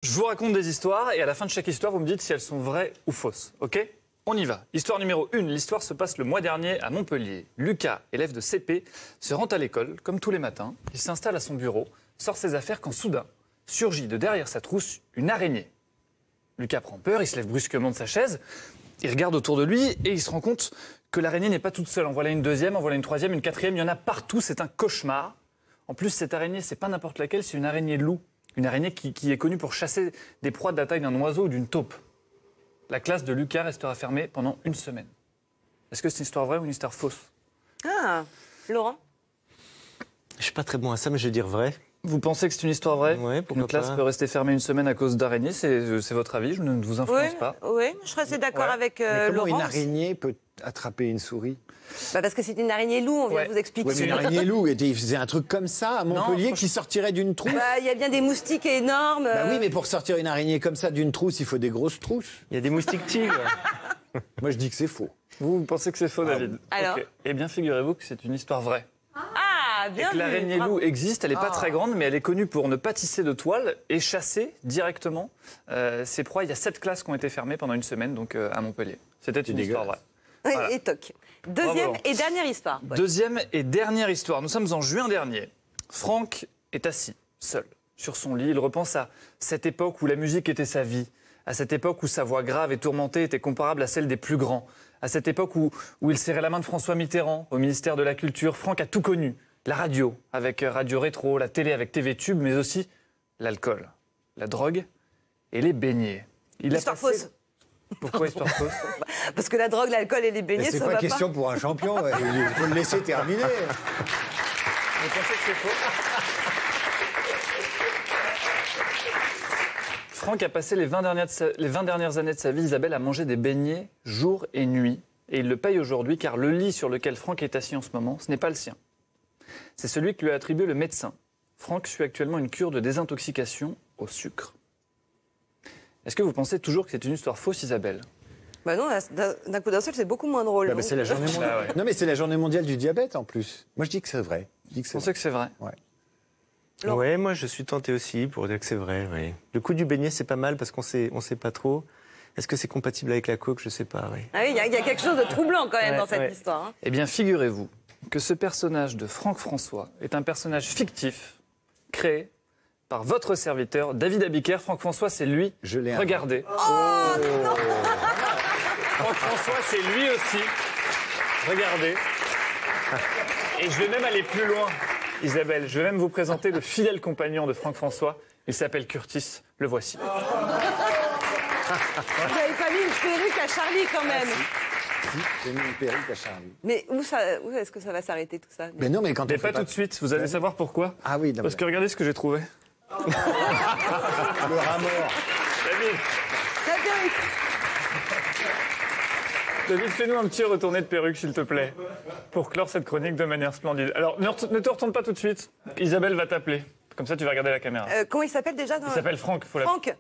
Je vous raconte des histoires et à la fin de chaque histoire, vous me dites si elles sont vraies ou fausses. Ok ? On y va. Histoire numéro 1. L'histoire se passe le mois dernier à Montpellier. Lucas, élève de CP, se rend à l'école, comme tous les matins. Il s'installe à son bureau, sort ses affaires quand soudain, surgit de derrière sa trousse une araignée. Lucas prend peur, il se lève brusquement de sa chaise, il regarde autour de lui et il se rend compte que l'araignée n'est pas toute seule. En voilà une deuxième, en voilà une troisième, une quatrième, il y en a partout, c'est un cauchemar. En plus, cette araignée, c'est pas n'importe laquelle, c'est une araignée loup. Une araignée qui est connue pour chasser des proies de la taille d'un oiseau ou d'une taupe. La classe de Lucas restera fermée pendant une semaine. Est-ce que c'est une histoire vraie ou une histoire fausse? Ah, Laurent? Je suis pas très bon à ça, mais je vais dire vrai. Vous pensez que c'est une histoire vraie? Ouais, pourquoi Une classe pas. peut rester fermée une semaine à cause d'araignées, c'est votre avis, je ne vous influence pas. Oui, je serais assez d'accord Ouais. avec Mais comment Laurent. une araignée peut attraper une souris? Parce que c'est une araignée loup, on vient Ouais. de vous expliquer. Ouais, mais une araignée loup, et il faisait un truc comme ça à Montpellier Non, qui sortirait d'une trousse? Il y a bien des moustiques énormes. Bah oui, mais pour sortir une araignée comme ça d'une trousse, il faut des grosses trousses. Il y a des moustiques tigres. Moi, je dis que c'est faux. Vous pensez que c'est faux, David? Alors Ok. Eh bien, figurez-vous que c'est une histoire vraie. Ah, Et bien que vu. l'araignée Bravo. loup existe, elle n'est pas très grande, mais elle est connue pour ne pas tisser de toile et chasser directement ses proies. Il y a 7 classes qui ont été fermées pendant une semaine donc, à Montpellier. C'était une histoire vraie. Oui, Voilà. et toc. Deuxième Bravo. et dernière histoire. Ouais. Deuxième et dernière histoire. Nous sommes en juin dernier. Franck est assis, seul, sur son lit. Il repense à cette époque où la musique était sa vie, à cette époque où sa voix grave et tourmentée était comparable à celle des plus grands, à cette époque où il serrait la main de François Mitterrand au ministère de la Culture. Franck a tout connu. La radio, avec Radio Rétro, la télé avec TV Tube, mais aussi l'alcool, la drogue et les beignets. Il a Histoire passé- fausse. Pourquoi histoire fausse? Parce que la drogue, l'alcool et les beignets, C'est ça pas va question pour un champion, il faut le laisser terminer. Vous pensez que c'est faux? Franck a passé les 20 dernières années de sa vie, Isabelle, à manger des beignets jour et nuit. Et il le paye aujourd'hui car le lit sur lequel Franck est assis en ce moment, ce n'est pas le sien. C'est celui que lui a attribué le médecin. Franck suit actuellement une cure de désintoxication au sucre. Est-ce que vous pensez toujours que c'est une histoire fausse, Isabelle? Bah non, d'un coup d'un seul, c'est beaucoup moins drôle. Bah, donc. c'est la journée mondiale. Ah ouais. Non, mais c'est la journée mondiale du diabète en plus. Moi, je dis que c'est vrai. Je dis que Vous c'est pensez que c'est vrai? vrai. Ouais. Laurent. Ouais, moi je suis tenté aussi pour dire que c'est vrai. Ouais. Le coup du beignet, c'est pas mal parce qu'on sait pas trop. Est-ce que c'est compatible avec la coke? Je sais pas. Ouais. Ah oui, il y a quelque chose de troublant quand même Ouais, dans cette ouais. histoire. Hein. Eh bien, figurez-vous que ce personnage de Franck François est un personnage fictif créé par votre serviteur, David Abiker. Franck François, c'est lui. Je l'ai Regardez. Franck François, c'est lui aussi. Regardez. Et je vais même aller plus loin, Isabelle. Je vais même vous présenter le fidèle compagnon de Franck François. Il s'appelle Curtis. Le voici. Vous n'avez pas mis une perruque à Charlie quand même. J'ai mis une perruque à Charlie. Mais où est-ce que ça va s'arrêter tout ça? Mais non, mais quand Mais on fait pas tout de suite. Vous allez savoir pourquoi. Ah oui, non, Parce que regardez ce que j'ai trouvé. le rat mort. David, La perruque. David, fais-nous un petit retourné de perruque, s'il te plaît, pour clore cette chronique de manière splendide. Alors, ne te retourne pas tout de suite. Isabelle va t'appeler. Comme ça, tu vas regarder la caméra. Comment il s'appelle déjà Il s'appelle Franck. Faut la... Franck.